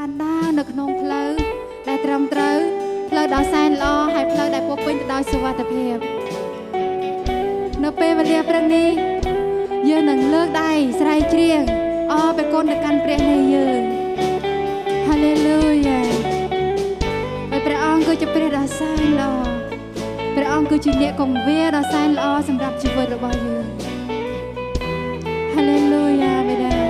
បានដើរនៅក្នុងផ្លូវដែលត្រឹមត្រូវផ្លូវដ៏សែនល្អហើយផ្លូវដែលពោរពេញទៅដោយសុវត្ថិភាពនៅពេលវេលាព្រឹកនេះយើងនឹងលើកដៃស្រែកច្រៀងអរព្រះគុណទៅកាន់ព្រះនៃយើងហាឡេលូយ៉ាហើយព្រះអង្គគឺជាព្រះដ៏សែនល្អព្រះអង្គគឺជាអ្នកគង្វាលដ៏សែនល្អសម្រាប់ជីវិតរបស់យើងហាឡេលូយ៉ាបិតា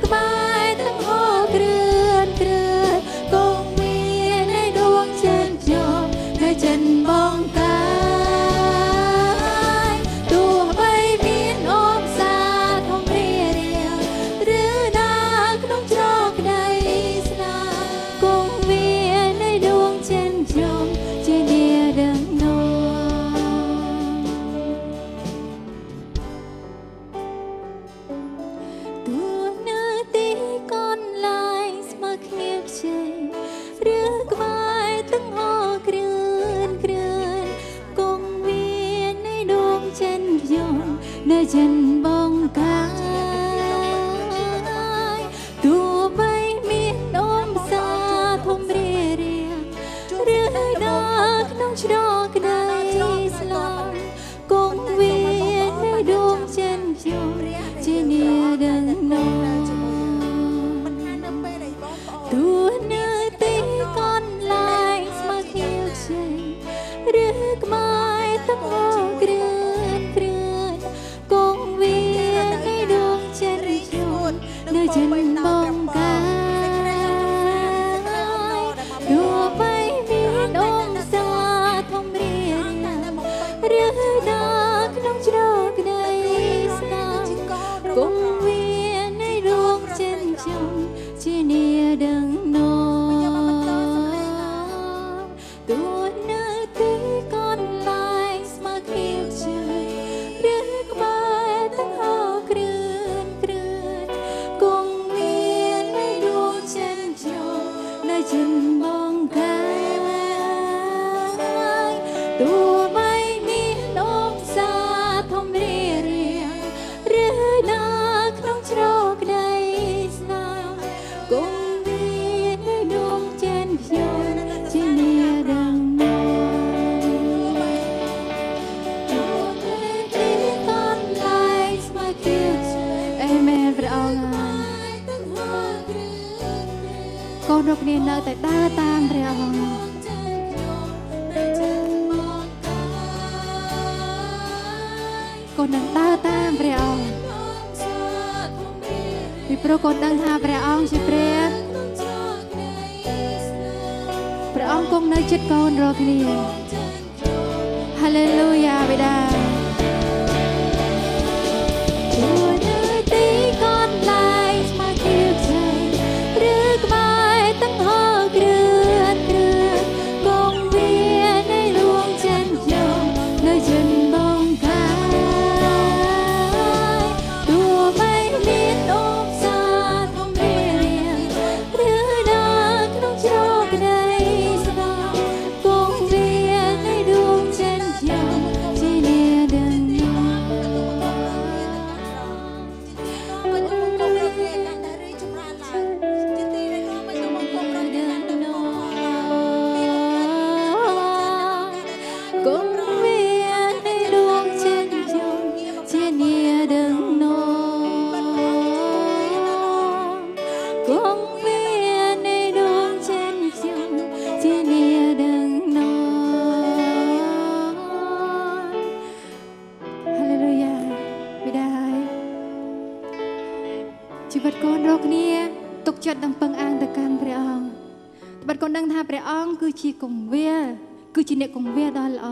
Goodbye. បងកាយរួបៃមានអងសាធំរៀងឬដល់ក្នុងជ្រកនៃស្នាគង់វានៃរោងចិនជុំជានាដឹងណទួនៅទីកនឡាយស្មើខៀវជើឬក្បែរទាំងហោគ្រឿនគង់មាននៃរោងចិនជុំនៅចិនបងកាយទោះបីមានអងសាធំរៀងឬដល់ក្នុងជ្រកនៃស្នាគង់មាននៃរោងចិនជុំជានាដឹងកូនរបស់គ្នានៅតែដើរតាមព្រះអង្គកូននឹងដើរតាមព្រះអង្គពីព្រោះកូនដឹងថាព្រះអង្គជាព្រះអង្គគង់នៅជិតកូនរបស់គ្នាហាឡេលូយ៉ាបិតាជីវិតកូនរកគ្នាទុកចិត្តនឹងពឹងអាងទៅកាន់ព្រះអង្គត្បិតកូនដឹងថាព្រះអង្គគឺជាគង្វាលគឺជាអ្នកគង្វាលដ៏ល្អ